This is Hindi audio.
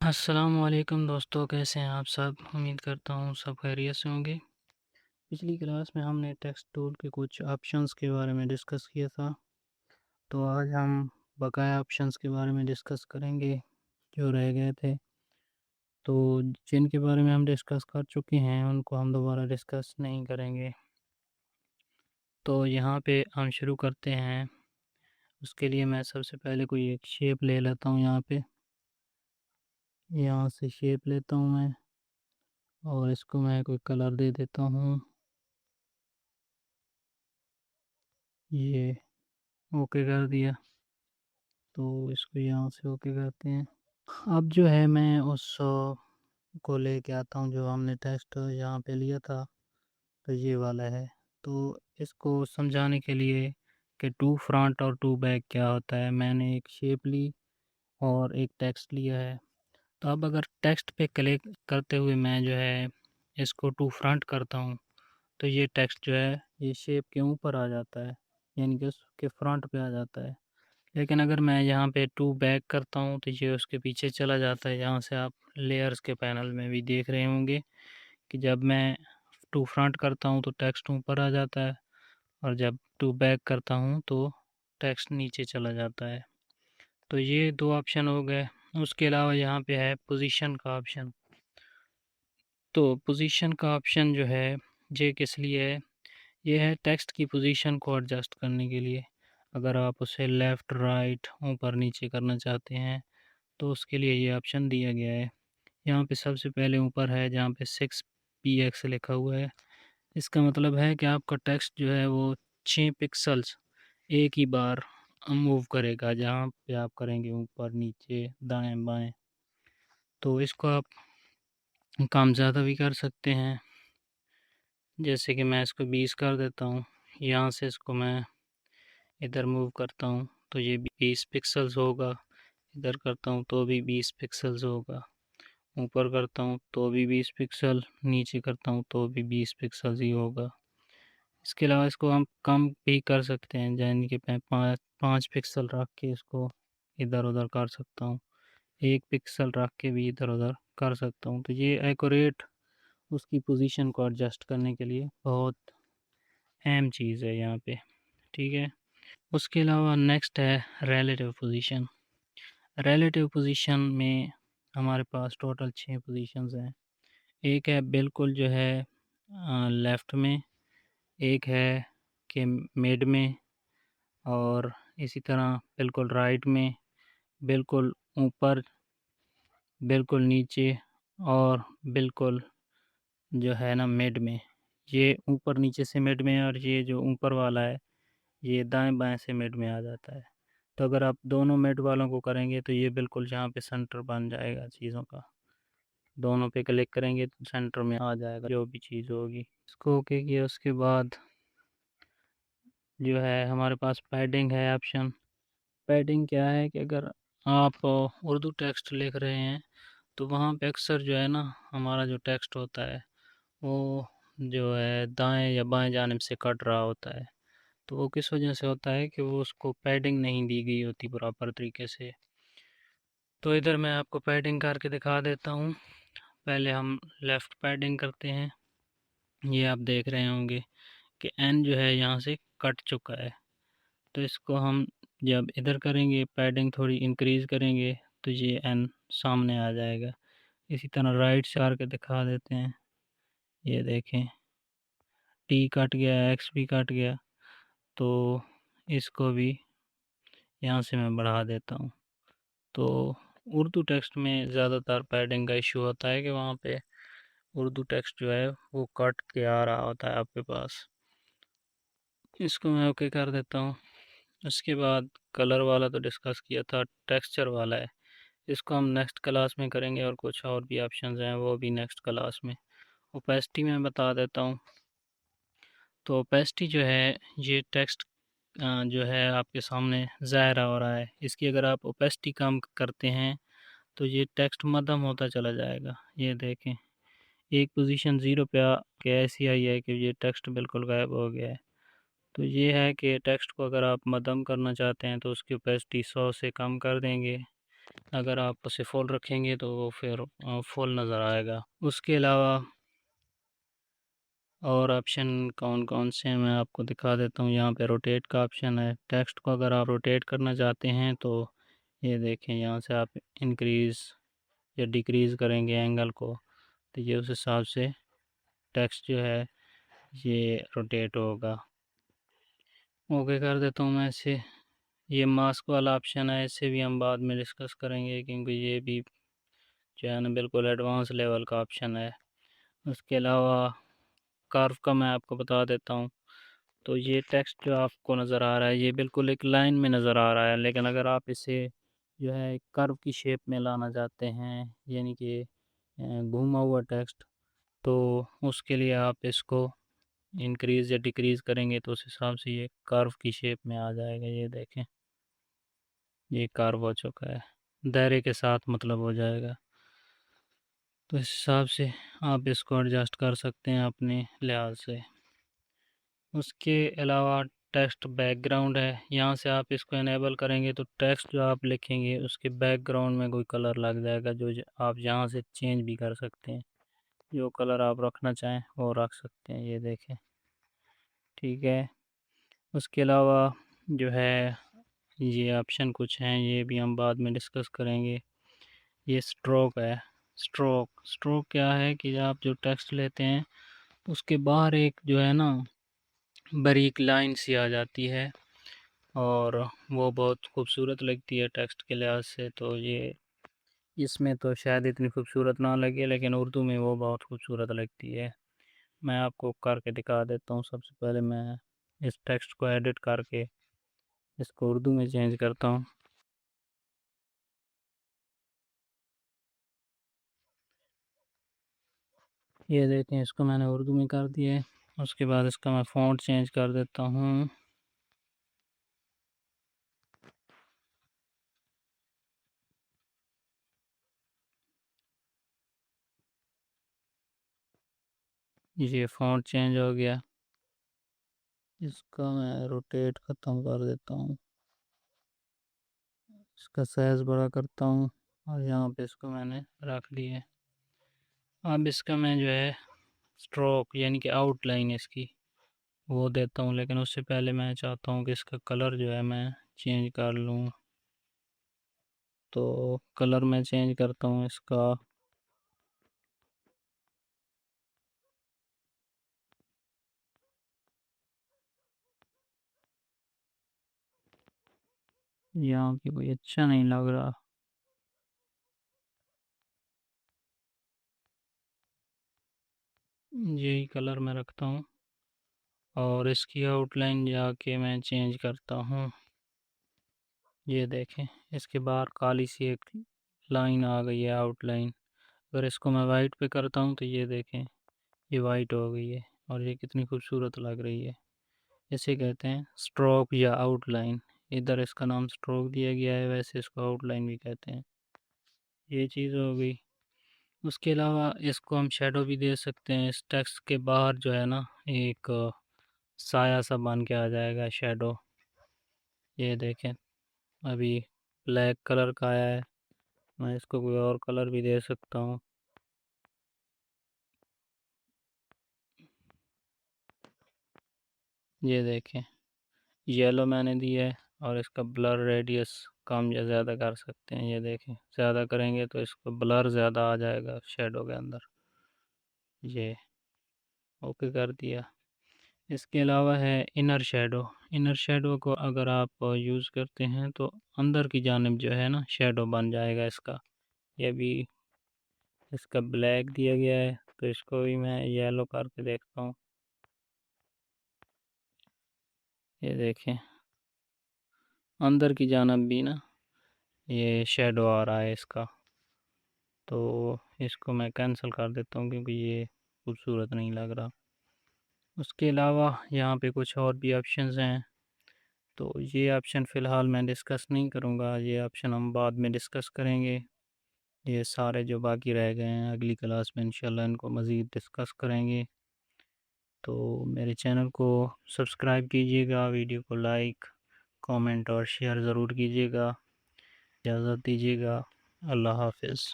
अस्सलाम वालेकुम दोस्तों, कैसे हैं आप सब? उम्मीद करता हूँ सब खैरियत से होंगे। पिछली क्लास में हमने टेक्स्ट टूल के कुछ ऑप्शंस के बारे में डिस्कस किया था। तो आज हम बकाया ऑप्शंस के बारे में डिस्कस करेंगे जो रह गए थे। तो जिनके बारे में हम डिस्कस कर चुके हैं उनको हम दोबारा डिस्कस नहीं करेंगे। तो यहाँ पे हम शुरू करते हैं। उसके लिए मैं सबसे पहले कोई एक शेप ले लेता हूँ। यहाँ से शेप लेता हूँ मैं, और इसको मैं कोई कलर दे देता हूँ। ये ओके कर दिया। तो इसको यहाँ से ओके करते हैं। अब जो है मैं उस को लेके आता हूँ जो हमने टेस्ट यहाँ पे लिया था। तो ये वाला है। तो इसको समझाने के लिए कि टू फ्रंट और टू बैक क्या होता है, मैंने एक शेप ली और एक टेक्स्ट लिया है। तो अब अगर टेक्स्ट पे क्लिक करते हुए मैं जो है इसको टू फ्रंट करता हूँ, तो ये टेक्स्ट जो है ये शेप के ऊपर आ जाता है, यानी कि उसके फ्रंट पे आ जाता है। लेकिन अगर मैं यहाँ पे टू बैक करता हूँ तो ये उसके पीछे चला जाता है। यहाँ से आप लेयर्स के पैनल में भी देख रहे होंगे कि जब मैं टू फ्रंट करता हूँ तो टेक्स्ट ऊपर आ जाता है, और जब टू बैक करता हूँ तो टेक्स्ट नीचे चला जाता है। तो ये दो ऑप्शन हो गए। उसके अलावा यहाँ पे है पोजीशन का ऑप्शन। तो पोजीशन का ऑप्शन जो है ये किस लिए है? ये है टेक्स्ट की पोजीशन को एडजस्ट करने के लिए। अगर आप उसे लेफ़्ट राइट ऊपर नीचे करना चाहते हैं तो उसके लिए ये ऑप्शन दिया गया है। यहाँ पे सबसे पहले ऊपर है जहाँ पे 6px लिखा हुआ है। इसका मतलब है कि आपका टेक्स्ट जो है वो 6 पिक्सल्स एक ही बार मूव करेगा, जहाँ पे आप करेंगे ऊपर नीचे दाएं बाएं। तो इसको आप कम ज़्यादा भी कर सकते हैं। जैसे कि मैं इसको 20 कर देता हूँ। यहाँ से इसको मैं इधर मूव करता हूँ तो ये 20 पिक्सल्स होगा। इधर करता हूँ तो भी 20 पिक्सल्स होगा। ऊपर करता हूँ तो भी 20 पिक्सल, नीचे करता हूँ तो भी 20 पिक्सल ही होगा। इसके अलावा इसको हम कम भी कर सकते हैं, यानी कि मैं 5 पिक्सल रख के इसको इधर उधर कर सकता हूँ। 1 पिक्सल रख के भी इधर उधर कर सकता हूँ। तो ये एक्यूरेट उसकी पोजीशन को एडजस्ट करने के लिए बहुत अहम चीज़ है यहाँ पे। ठीक है। उसके अलावा नेक्स्ट है रिलेटिव पोजीशन। रिलेटिव पोजीशन में हमारे पास टोटल 6 पोजीशंस हैं। एक है बिल्कुल जो है लेफ़्ट में, एक है कि मिड में, और इसी तरह बिल्कुल राइट में, बिल्कुल ऊपर, बिल्कुल नीचे, और बिल्कुल जो है ना मिड में। ये ऊपर नीचे से मिड में, और ये जो ऊपर वाला है ये दाएं बाएं से मिड में आ जाता है। तो अगर आप दोनों मिड वालों को करेंगे तो ये बिल्कुल जहाँ पे सेंटर बन जाएगा चीज़ों का। दोनों पे क्लिक करेंगे तो सेंटर में आ जाएगा जो भी चीज़ होगी। इसको ओके किया उसके बाद जो है हमारे पास पैडिंग है ऑप्शन। पैडिंग क्या है कि अगर आप उर्दू टेक्स्ट लिख रहे हैं तो वहाँ पे अक्सर जो है ना हमारा जो टेक्स्ट होता है वो जो है दाएं या बाएं जानिब से कट रहा होता है। तो वो किस वजह से होता है कि वो उसको पैडिंग नहीं दी गई होती प्रॉपर तरीके से। तो इधर मैं आपको पैडिंग करके दिखा देता हूँ। पहले हम लेफ़्ट पैडिंग करते हैं। ये आप देख रहे होंगे कि एन जो है यहाँ से कट चुका है। तो इसको हम जब इधर करेंगे पैडिंग थोड़ी इंक्रीज़ करेंगे तो ये एन सामने आ जाएगा। इसी तरह राइट से आकर दिखा देते हैं। ये देखें, टी कट गया, एक्स भी कट गया। तो इसको भी यहाँ से मैं बढ़ा देता हूँ। तो उर्दू टेक्स्ट में ज़्यादातर पैडिंग का इशू होता है कि वहाँ पे उर्दू टेक्स्ट जो है वो कट के आ रहा होता है आपके पास। इसको मैं ओके कर देता हूँ। उसके बाद कलर वाला तो डिस्कस किया था, टेक्सचर वाला है। इसको हम नेक्स्ट क्लास में करेंगे, और कुछ और भी ऑप्शंस हैं वो भी नेक्स्ट क्लास में। ओपेसिटी में बता देता हूँ। तो ओपेसिटी जो है ये टेक्स्ट जो है आपके सामने ज़ाहिर हो रहा है, इसकी अगर आप ओपेसिटी कम करते हैं तो ये टेक्स्ट मध्यम होता चला जाएगा। ये देखें, एक पोजीशन 0 पे के ऐसी आई है कि ये टेक्स्ट बिल्कुल गायब हो गया है। तो ये है कि टेक्स्ट को अगर आप मध्यम करना चाहते हैं तो उसकी ओपेसिटी 100 से कम कर देंगे। अगर आप उसे फुल रखेंगे तो वो फिर फुल नज़र आएगा। उसके अलावा और ऑप्शन कौन कौन से हैं मैं आपको दिखा देता हूँ। यहाँ पे रोटेट का ऑप्शन है। टेक्स्ट को अगर आप रोटेट करना चाहते हैं तो ये देखें, यहाँ से आप इंक्रीज़ या डिक्रीज़ करेंगे एंगल को, तो ये उस हिसाब से टेक्स्ट जो है ये रोटेट होगा। ओके कर देता हूँ मैं इसे। ये मास्क वाला ऑप्शन है, इसे भी हम बाद में डिस्कस करेंगे क्योंकि ये भी जो है ना बिल्कुल एडवांस लेवल का ऑप्शन है। उसके अलावा कर्व का मैं आपको बता देता हूँ। तो ये टेक्स्ट जो आपको नज़र आ रहा है ये बिल्कुल एक लाइन में नज़र आ रहा है, लेकिन अगर आप इसे जो है कर्व की शेप में लाना चाहते हैं, यानी कि घूमा हुआ टेक्स्ट, तो उसके लिए आप इसको इंक्रीज़ या डिक्रीज़ करेंगे तो उस हिसाब से ये कर्व की शेप में आ जाएगा। ये देखें, ये कर्व हो चुका है, दायरे के साथ मतलब हो जाएगा। तो इस हिसाब से आप इसको एडजस्ट कर सकते हैं अपने लिहाज से। उसके अलावा टेक्स्ट बैकग्राउंड है, यहाँ से आप इसको इनेबल करेंगे तो टेक्स्ट जो आप लिखेंगे उसके बैकग्राउंड में कोई कलर लग जाएगा, जो आप यहाँ से चेंज भी कर सकते हैं। जो कलर आप रखना चाहें वो रख सकते हैं। ये देखें, ठीक है। उसके अलावा जो है ये ऑप्शन कुछ हैं, ये भी हम बाद में डिस्कस करेंगे। ये स्ट्रोक है। स्ट्रोक क्या है कि आप जो टेक्स्ट लेते हैं उसके बाहर एक जो है ना बारीक लाइन सी आ जाती है और वो बहुत खूबसूरत लगती है टेक्स्ट के लिहाज से। तो ये इसमें तो शायद इतनी खूबसूरत ना लगे, लेकिन उर्दू में वो बहुत खूबसूरत लगती है। मैं आपको करके दिखा देता हूँ। सबसे पहले मैं इस टेक्स्ट को एडिट करके इसको उर्दू में चेंज करता हूँ। ये देखें, इसको मैंने उर्दू में कर दिया है। उसके बाद इसका मैं फ़ॉन्ट चेंज कर देता हूँ। ये फ़ॉन्ट चेंज हो गया। इसका मैं रोटेट ख़त्म कर देता हूँ, इसका साइज़ बड़ा करता हूँ और यहाँ पे इसको मैंने रख दिया है। अब इसका मैं जो है स्ट्रोक यानी कि आउटलाइन इसकी वो देता हूँ, लेकिन उससे पहले मैं चाहता हूँ कि इसका कलर जो है मैं चेंज कर लूँ। तो कलर मैं चेंज करता हूँ इसका। यहाँ पे कोई अच्छा नहीं लग रहा। यही कलर मैं रखता हूँ और इसकी आउटलाइन जाके मैं चेंज करता हूँ। ये देखें, इसके बाहर काली सी एक लाइन आ गई है, आउटलाइन। अगर इसको मैं वाइट पे करता हूँ तो ये देखें, ये वाइट हो गई है और ये कितनी खूबसूरत लग रही है। इसे कहते हैं स्ट्रोक या आउटलाइन। इधर इसका नाम स्ट्रोक दिया गया है, वैसे इसको आउटलाइन भी कहते हैं। ये चीज़ हो गई। उसके अलावा इसको हम शेडो भी दे सकते हैं। इस टेक्स्ट के बाहर जो है ना एक साया सा बन के आ जाएगा, शेडो। ये देखें, अभी ब्लैक कलर का आया है, मैं इसको कोई और कलर भी दे सकता हूँ। ये देखें, येलो मैंने दिया है और इसका ब्लर रेडियस कम या ज़्यादा कर सकते हैं। ये देखें, ज़्यादा करेंगे तो इसको ब्लर ज़्यादा आ जाएगा शेडो के अंदर। ये ओके कर दिया। इसके अलावा है इनर शेडो। इनर शेडो को अगर आप यूज़ करते हैं तो अंदर की जानिब जो है ना शेडो बन जाएगा इसका। ये भी इसका ब्लैक दिया गया है तो इसको भी मैं येलो करके देखता हूँ। ये देखें, अंदर की जानिब भी ना ये शेडो आ रहा है इसका। तो इसको मैं कैंसिल कर देता हूँ क्योंकि ये खूबसूरत नहीं लग रहा। उसके अलावा यहाँ पे कुछ और भी ऑप्शंस हैं, तो ये ऑप्शन फ़िलहाल मैं डिस्कस नहीं करूँगा, ये ऑप्शन हम बाद में डिस्कस करेंगे। ये सारे जो बाकी रह गए हैं अगली क्लास में इंशाल्लाह इनको मज़ीद डिस्कस करेंगे। तो मेरे चैनल को सब्सक्राइब कीजिएगा, वीडियो को लाइक, कमेंट और शेयर ज़रूर कीजिएगा। इजाज़त दीजिएगा। अल्लाह हाफ़िज़।